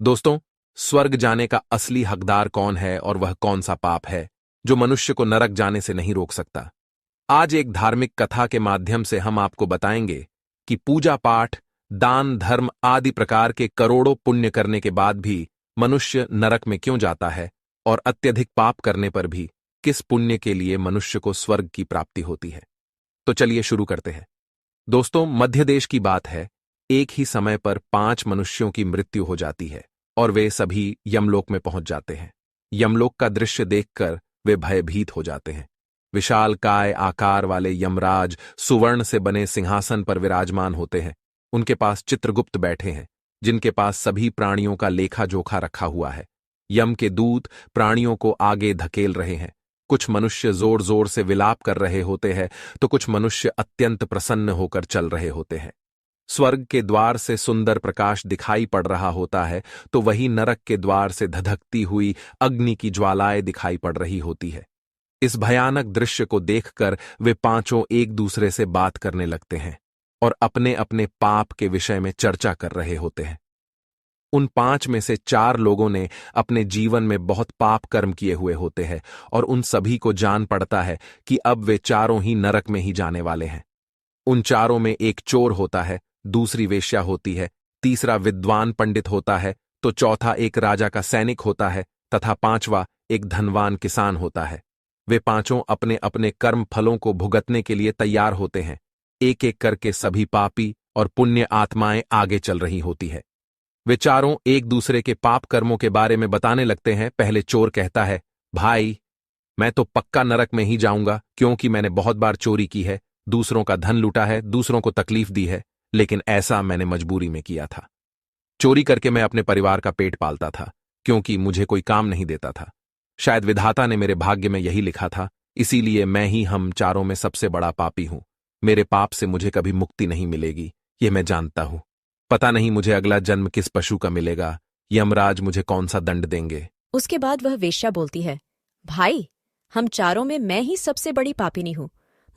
दोस्तों, स्वर्ग जाने का असली हकदार कौन है और वह कौन सा पाप है जो मनुष्य को नरक जाने से नहीं रोक सकता? आज एक धार्मिक कथा के माध्यम से हम आपको बताएंगे कि पूजा पाठ, दान, धर्म आदि प्रकार के करोड़ों पुण्य करने के बाद भी मनुष्य नरक में क्यों जाता है और अत्यधिक पाप करने पर भी किस पुण्य के लिए मनुष्य को स्वर्ग की प्राप्ति होती है। तो चलिए शुरू करते हैं। दोस्तों, मध्य देश की बात है। एक ही समय पर 5 मनुष्यों की मृत्यु हो जाती है और वे सभी यमलोक में पहुंच जाते हैं। यमलोक का दृश्य देखकर वे भयभीत हो जाते हैं। विशाल काय आकार वाले यमराज सुवर्ण से बने सिंहासन पर विराजमान होते हैं। उनके पास चित्रगुप्त बैठे हैं, जिनके पास सभी प्राणियों का लेखा जोखा रखा हुआ है। यम के दूत प्राणियों को आगे धकेल रहे हैं। कुछ मनुष्य जोर जोर से विलाप कर रहे होते हैं, तो कुछ मनुष्य अत्यंत प्रसन्न होकर चल रहे होते हैं। स्वर्ग के द्वार से सुंदर प्रकाश दिखाई पड़ रहा होता है, तो वही नरक के द्वार से धधकती हुई अग्नि की ज्वालाएं दिखाई पड़ रही होती है। इस भयानक दृश्य को देखकर वे पांचों एक दूसरे से बात करने लगते हैं और अपने अपने पाप के विषय में चर्चा कर रहे होते हैं। उन 5 में से 4 लोगों ने अपने जीवन में बहुत पाप कर्म किए हुए होते हैं और उन सभी को जान पड़ता है कि अब वे चारों ही नरक में ही जाने वाले हैं। उन चारों में एक चोर होता है, दूसरी वेश्या होती है, तीसरा विद्वान पंडित होता है, तो चौथा एक राजा का सैनिक होता है तथा 5वां एक धनवान किसान होता है। वे पांचों अपने अपने कर्म फलों को भुगतने के लिए तैयार होते हैं। एक एक करके सभी पापी और पुण्य आत्माएं आगे चल रही होती है। वे चारों एक दूसरे के पाप कर्मों के बारे में बताने लगते हैं। पहले चोर कहता है, भाई, मैं तो पक्का नरक में ही जाऊंगा, क्योंकि मैंने बहुत बार चोरी की है, दूसरों का धन लूटा है, दूसरों को तकलीफ दी है, लेकिन ऐसा मैंने मजबूरी में किया था। चोरी करके मैं अपने परिवार का पेट पालता था, क्योंकि मुझे कोई काम नहीं देता था। शायद विधाता ने मेरे भाग्य में यही लिखा था, इसीलिए मैं ही हम चारों में सबसे बड़ा पापी हूं। मेरे पाप से मुझे कभी मुक्ति नहीं मिलेगी, ये मैं जानता हूं। पता नहीं मुझे अगला जन्म किस पशु का मिलेगा, यमराज मुझे कौन सा दंड देंगे। उसके बाद वह वेश्या बोलती है, भाई, हम चारों में मैं ही सबसे बड़ी पापिनी हूं।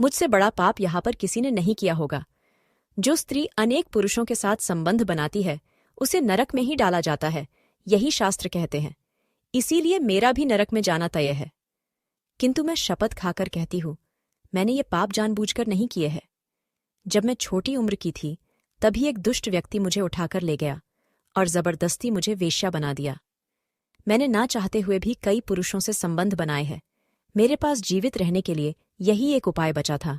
मुझसे बड़ा पाप यहाँ पर किसी ने नहीं किया होगा। जो स्त्री अनेक पुरुषों के साथ संबंध बनाती है, उसे नरक में ही डाला जाता है, यही शास्त्र कहते हैं। इसीलिए मेरा भी नरक में जाना तय है। किंतु मैं शपथ खाकर कहती हूं, मैंने ये पाप जानबूझकर नहीं किए हैं। जब मैं छोटी उम्र की थी, तभी एक दुष्ट व्यक्ति मुझे उठाकर ले गया और जबरदस्ती मुझे वेश्या बना दिया। मैंने ना चाहते हुए भी कई पुरुषों से संबंध बनाए हैं। मेरे पास जीवित रहने के लिए यही एक उपाय बचा था।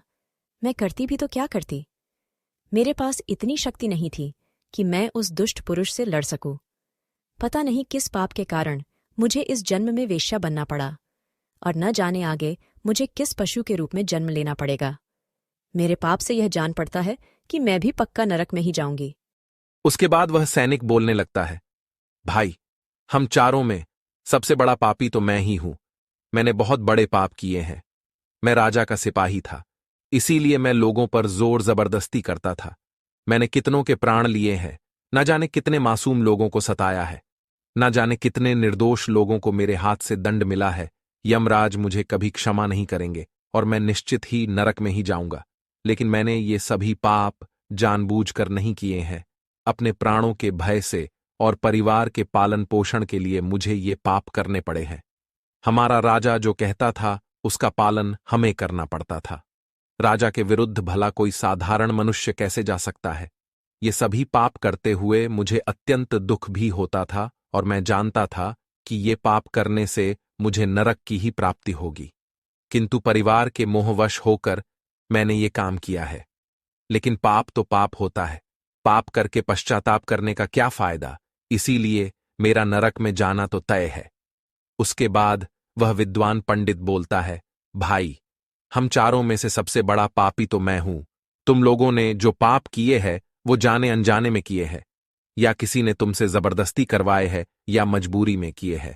मैं करती भी तो क्या करती। मेरे पास इतनी शक्ति नहीं थी कि मैं उस दुष्ट पुरुष से लड़ सकूं। पता नहीं किस पाप के कारण मुझे इस जन्म में वेश्या बनना पड़ा, और न जाने आगे मुझे किस पशु के रूप में जन्म लेना पड़ेगा। मेरे पाप से यह जान पड़ता है कि मैं भी पक्का नरक में ही जाऊंगी। उसके बाद वह सैनिक बोलने लगता है, भाई, हम चारों में सबसे बड़ा पापी तो मैं ही हूं। मैंने बहुत बड़े पाप किए हैं। मैं राजा का सिपाही था, इसीलिए मैं लोगों पर जोर जबरदस्ती करता था। मैंने कितनों के प्राण लिए हैं, न जाने कितने मासूम लोगों को सताया है, न जाने कितने निर्दोष लोगों को मेरे हाथ से दंड मिला है। यमराज मुझे कभी क्षमा नहीं करेंगे और मैं निश्चित ही नरक में ही जाऊंगा। लेकिन मैंने ये सभी पाप जानबूझकर नहीं किए हैं। अपने प्राणों के भय से और परिवार के पालन पोषण के लिए मुझे ये पाप करने पड़े हैं। हमारा राजा जो कहता था, उसका पालन हमें करना पड़ता था। राजा के विरुद्ध भला कोई साधारण मनुष्य कैसे जा सकता है। ये सभी पाप करते हुए मुझे अत्यंत दुख भी होता था और मैं जानता था कि ये पाप करने से मुझे नरक की ही प्राप्ति होगी। किंतु परिवार के मोहवश होकर मैंने ये काम किया है। लेकिन पाप तो पाप होता है, पाप करके पश्चाताप करने का क्या फायदा। इसीलिए मेरा नरक में जाना तो तय है। उसके बाद वह विद्वान पंडित बोलता है, भाई, हम चारों में से सबसे बड़ा पापी तो मैं हूं। तुम लोगों ने जो पाप किए हैं वो जाने अनजाने में किए हैं, या किसी ने तुमसे जबरदस्ती करवाए हैं या मजबूरी में किए हैं।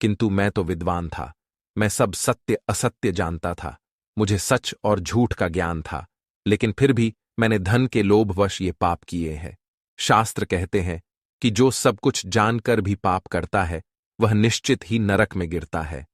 किंतु मैं तो विद्वान था, मैं सब सत्य असत्य जानता था। मुझे सच और झूठ का ज्ञान था, लेकिन फिर भी मैंने धन के लोभवश ये पाप किए हैं। शास्त्र कहते हैं कि जो सब कुछ जानकर भी पाप करता है, वह निश्चित ही नरक में गिरता है।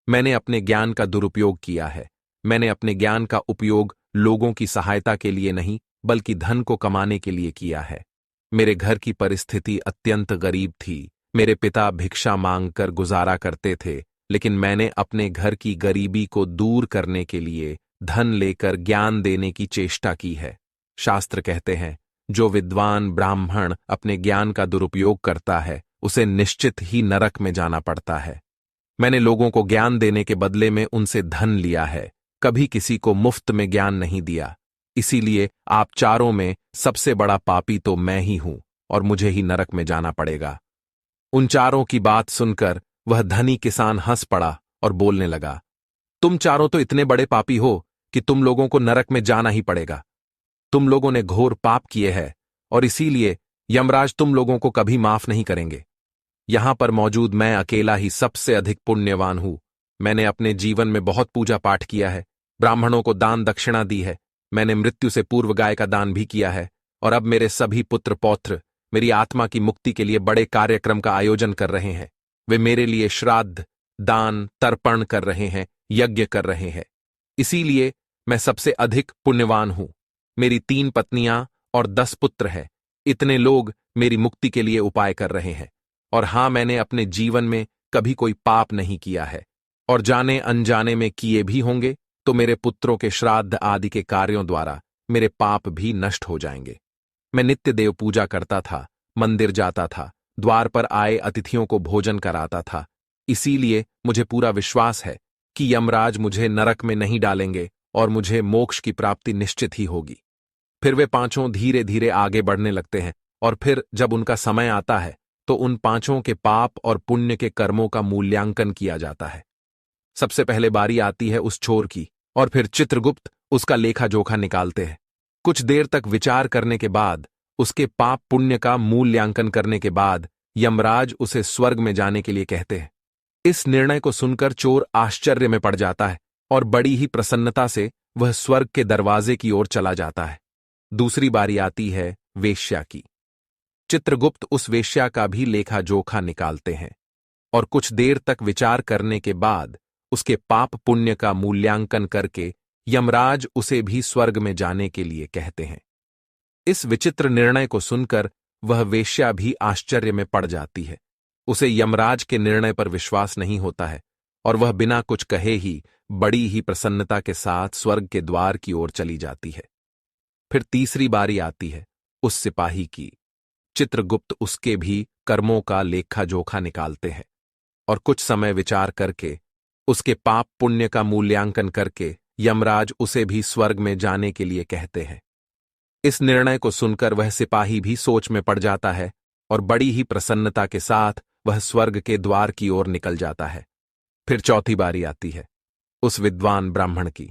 मैंने अपने ज्ञान का दुरुपयोग किया है। मैंने अपने ज्ञान का उपयोग लोगों की सहायता के लिए नहीं, बल्कि धन को कमाने के लिए किया है। मेरे घर की परिस्थिति अत्यंत गरीब थी। मेरे पिता भिक्षा मांगकर गुजारा करते थे, लेकिन मैंने अपने घर की गरीबी को दूर करने के लिए धन लेकर ज्ञान देने की चेष्टा की है। शास्त्र कहते हैं, जो विद्वान ब्राह्मण अपने ज्ञान का दुरुपयोग करता है उसे निश्चित ही नरक में जाना पड़ता है। मैंने लोगों को ज्ञान देने के बदले में उनसे धन लिया है, कभी किसी को मुफ्त में ज्ञान नहीं दिया। इसीलिए आप चारों में सबसे बड़ा पापी तो मैं ही हूं और मुझे ही नरक में जाना पड़ेगा। उन चारों की बात सुनकर वह धनी किसान हंस पड़ा और बोलने लगा, तुम चारों तो इतने बड़े पापी हो कि तुम लोगों को नरक में जाना ही पड़ेगा। तुम लोगों ने घोर पाप किए हैं और इसीलिए यमराज तुम लोगों को कभी माफ नहीं करेंगे। यहां पर मौजूद मैं अकेला ही सबसे अधिक पुण्यवान हूं। मैंने अपने जीवन में बहुत पूजा पाठ किया है, ब्राह्मणों को दान दक्षिणा दी है, मैंने मृत्यु से पूर्व गाय का दान भी किया है, और अब मेरे सभी पुत्र पौत्र मेरी आत्मा की मुक्ति के लिए बड़े कार्यक्रम का आयोजन कर रहे हैं। वे मेरे लिए श्राद्ध, दान, तर्पण कर रहे हैं, यज्ञ कर रहे हैं। इसीलिए मैं सबसे अधिक पुण्यवान हूं। मेरी 3 पत्नियां और 10 पुत्र हैं। इतने लोग मेरी मुक्ति के लिए उपाय कर रहे हैं। और हां, मैंने अपने जीवन में कभी कोई पाप नहीं किया है, और जाने अनजाने में किए भी होंगे तो मेरे पुत्रों के श्राद्ध आदि के कार्यों द्वारा मेरे पाप भी नष्ट हो जाएंगे। मैं नित्य देव पूजा करता था, मंदिर जाता था, द्वार पर आए अतिथियों को भोजन कराता था। इसीलिए मुझे पूरा विश्वास है कि यमराज मुझे नरक में नहीं डालेंगे और मुझे मोक्ष की प्राप्ति निश्चित ही होगी। फिर वे पांचों धीरे धीरे आगे बढ़ने लगते हैं, और फिर जब उनका समय आता है तो उन पांचों के पाप और पुण्य के कर्मों का मूल्यांकन किया जाता है। सबसे पहले बारी आती है उस चोर की, और फिर चित्रगुप्त उसका लेखा जोखा निकालते हैं। कुछ देर तक विचार करने के बाद, उसके पाप पुण्य का मूल्यांकन करने के बाद यमराज उसे स्वर्ग में जाने के लिए कहते हैं। इस निर्णय को सुनकर चोर आश्चर्य में पड़ जाता है और बड़ी ही प्रसन्नता से वह स्वर्ग के दरवाजे की ओर चला जाता है। दूसरी बारी आती है वेश्या की। चित्रगुप्त उस वेश्या का भी लेखा जोखा निकालते हैं, और कुछ देर तक विचार करने के बाद उसके पाप पुण्य का मूल्यांकन करके यमराज उसे भी स्वर्ग में जाने के लिए कहते हैं। इस विचित्र निर्णय को सुनकर वह वेश्या भी आश्चर्य में पड़ जाती है। उसे यमराज के निर्णय पर विश्वास नहीं होता है, और वह बिना कुछ कहे ही बड़ी ही प्रसन्नता के साथ स्वर्ग के द्वार की ओर चली जाती है। फिर तीसरी बारी आती है उस सिपाही की। चित्रगुप्त उसके भी कर्मों का लेखा जोखा निकालते हैं, और कुछ समय विचार करके उसके पाप पुण्य का मूल्यांकन करके यमराज उसे भी स्वर्ग में जाने के लिए कहते हैं। इस निर्णय को सुनकर वह सिपाही भी सोच में पड़ जाता है, और बड़ी ही प्रसन्नता के साथ वह स्वर्ग के द्वार की ओर निकल जाता है। फिर चौथी बारी आती है उस विद्वान ब्राह्मण की।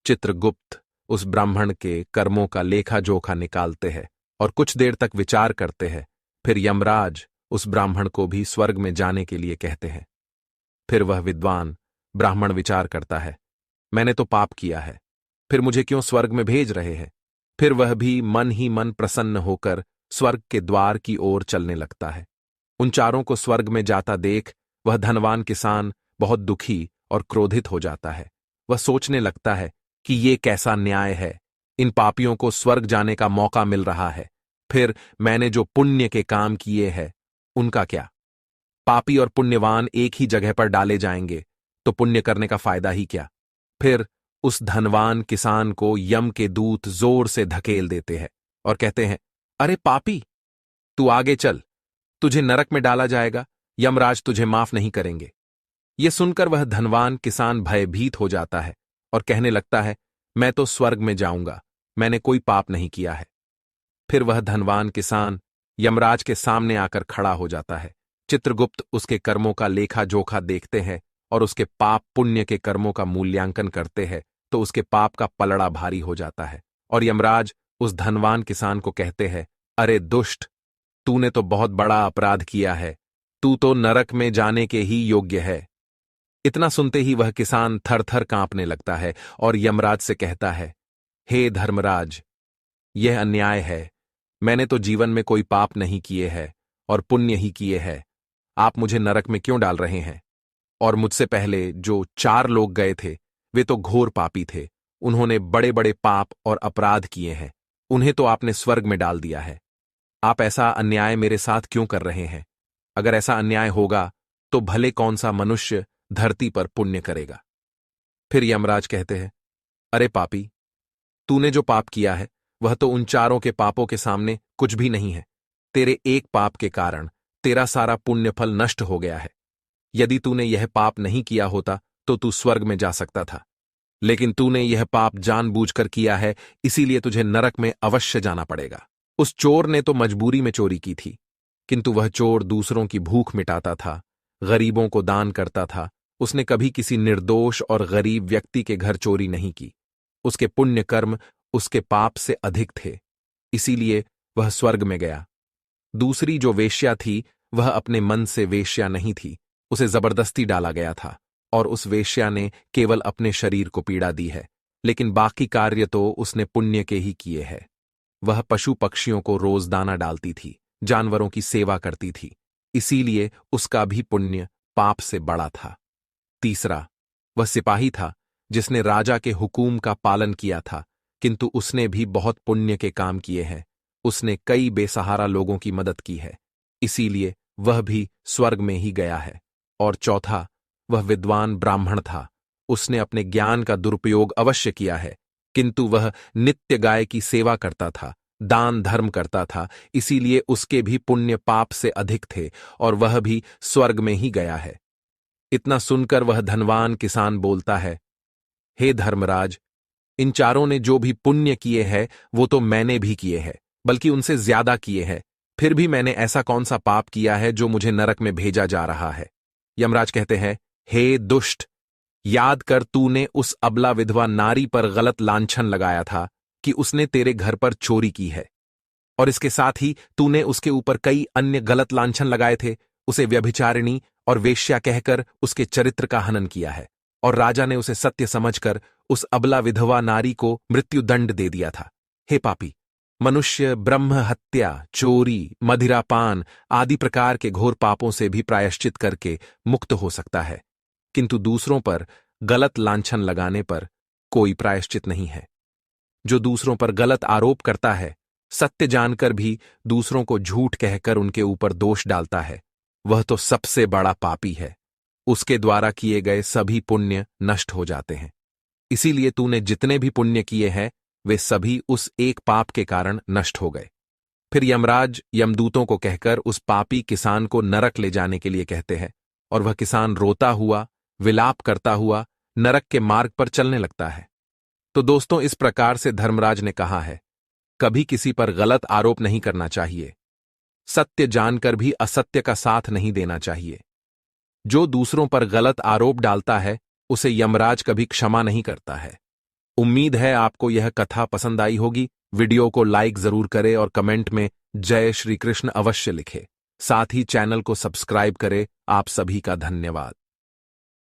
चित्रगुप्त उस ब्राह्मण के कर्मों का लेखा जोखा निकालते हैं और कुछ देर तक विचार करते हैं। फिर यमराज उस ब्राह्मण को भी स्वर्ग में जाने के लिए कहते हैं। फिर वह विद्वान ब्राह्मण विचार करता है, मैंने तो पाप किया है, फिर मुझे क्यों स्वर्ग में भेज रहे हैं। फिर वह भी मन ही मन प्रसन्न होकर स्वर्ग के द्वार की ओर चलने लगता है। उन चारों को स्वर्ग में जाता देख वह धनवान किसान बहुत दुखी और क्रोधित हो जाता है। वह सोचने लगता है कि ये कैसा न्याय है, इन पापियों को स्वर्ग जाने का मौका मिल रहा है, फिर मैंने जो पुण्य के काम किए हैं उनका क्या। पापी और पुण्यवान एक ही जगह पर डाले जाएंगे तो पुण्य करने का फायदा ही क्या। फिर उस धनवान किसान को यम के दूत जोर से धकेल देते हैं और कहते हैं, अरे पापी, तू आगे चल, तुझे नरक में डाला जाएगा, यमराज तुझे माफ नहीं करेंगे। यह सुनकर वह धनवान किसान भयभीत हो जाता है और कहने लगता है, मैं तो स्वर्ग में जाऊंगा, मैंने कोई पाप नहीं किया है। फिर वह धनवान किसान यमराज के सामने आकर खड़ा हो जाता है। चित्रगुप्त उसके कर्मों का लेखा जोखा देखते हैं और उसके पाप पुण्य के कर्मों का मूल्यांकन करते हैं, तो उसके पाप का पलड़ा भारी हो जाता है, और यमराज उस धनवान किसान को कहते हैं, अरे दुष्ट, तूने तो बहुत बड़ा अपराध किया है, तू तो नरक में जाने के ही योग्य है। इतना सुनते ही वह किसान थर थर कांपने लगता है और यमराज से कहता है, हे धर्मराज, यह अन्याय है, मैंने तो जीवन में कोई पाप नहीं किए हैं और पुण्य ही किए हैं, आप मुझे नरक में क्यों डाल रहे हैं। और मुझसे पहले जो 4 लोग गए थे वे तो घोर पापी थे, उन्होंने बड़े बड़े पाप और अपराध किए हैं, उन्हें तो आपने स्वर्ग में डाल दिया है। आप ऐसा अन्याय मेरे साथ क्यों कर रहे हैं। अगर ऐसा अन्याय होगा तो भले कौन सा मनुष्य धरती पर पुण्य करेगा। फिर यमराज कहते हैं, अरे पापी, तूने जो पाप किया है वह तो उन चारों के पापों के सामने कुछ भी नहीं है। तेरे एक पाप के कारण तेरा सारा पुण्य फल नष्ट हो गया है। यदि तूने यह पाप नहीं किया होता तो तू स्वर्ग में जा सकता था, लेकिन तूने यह पाप जानबूझकर किया है, इसीलिए तुझे नरक में अवश्य जाना पड़ेगा। उस चोर ने तो मजबूरी में चोरी की थी, किंतु वह चोर दूसरों की भूख मिटाता था, गरीबों को दान करता था। उसने कभी किसी निर्दोष और गरीब व्यक्ति के घर चोरी नहीं की। उसके पुण्य कर्म उसके पाप से अधिक थे, इसीलिए वह स्वर्ग में गया। दूसरी जो वेश्या थी वह अपने मन से वेश्या नहीं थी, उसे जबरदस्ती डाला गया था, और उस वेश्या ने केवल अपने शरीर को पीड़ा दी है, लेकिन बाकी कार्य तो उसने पुण्य के ही किए हैं। वह पशु पक्षियों को रोज दाना डालती थी, जानवरों की सेवा करती थी, इसीलिए उसका भी पुण्य पाप से बड़ा था। तीसरा, वह सिपाही था जिसने राजा के हुकूम का पालन किया था, किंतु उसने भी बहुत पुण्य के काम किए हैं। उसने कई बेसहारा लोगों की मदद की है, इसीलिए वह भी स्वर्ग में ही गया है। और चौथा, वह विद्वान ब्राह्मण था। उसने अपने ज्ञान का दुरुपयोग अवश्य किया है, किंतु वह नित्य गाय की सेवा करता था, दान धर्म करता था, इसीलिए उसके भी पुण्य पाप से अधिक थे और वह भी स्वर्ग में ही गया है। इतना सुनकर वह धनवान किसान बोलता है, हे धर्मराज, इन चारों ने जो भी पुण्य किए हैं वो तो मैंने भी किए हैं, बल्कि उनसे ज्यादा किए हैं। फिर भी मैंने ऐसा कौन सा पाप किया है जो मुझे नरक में भेजा जा रहा है। यमराज कहते हैं, हे दुष्ट, याद कर तूने उस अबला विधवा नारी पर गलत लांछन लगाया था कि उसने तेरे घर पर चोरी की है, और इसके साथ ही तूने उसके ऊपर कई अन्य गलत लांछन लगाए थे। उसे व्यभिचारिणी और वेश्या कहकर उसके चरित्र का हनन किया है, और राजा ने उसे सत्य समझकर उस अबला विधवा नारी को मृत्युदंड दे दिया था। हे पापी, मनुष्य ब्रह्म हत्या, चोरी, मदिरापान आदि प्रकार के घोर पापों से भी प्रायश्चित करके मुक्त हो सकता है, किंतु दूसरों पर गलत लांछन लगाने पर कोई प्रायश्चित नहीं है। जो दूसरों पर गलत आरोप करता है, सत्य जानकर भी दूसरों को झूठ कहकर उनके ऊपर दोष डालता है, वह तो सबसे बड़ा पापी है। उसके द्वारा किए गए सभी पुण्य नष्ट हो जाते हैं। इसीलिए तूने जितने भी पुण्य किए हैं वे सभी उस एक पाप के कारण नष्ट हो गए। फिर यमराज यमदूतों को कहकर उस पापी किसान को नरक ले जाने के लिए कहते हैं, और वह किसान रोता हुआ, विलाप करता हुआ नरक के मार्ग पर चलने लगता है। तो दोस्तों, इस प्रकार से धर्मराज ने कहा है, कभी किसी पर गलत आरोप नहीं करना चाहिए। सत्य जानकर भी असत्य का साथ नहीं देना चाहिए। जो दूसरों पर गलत आरोप डालता है उसे यमराज कभी क्षमा नहीं करता है। उम्मीद है आपको यह कथा पसंद आई होगी। वीडियो को लाइक जरूर करें और कमेंट में जय श्री कृष्ण अवश्य लिखें। साथ ही चैनल को सब्सक्राइब करें। आप सभी का धन्यवाद।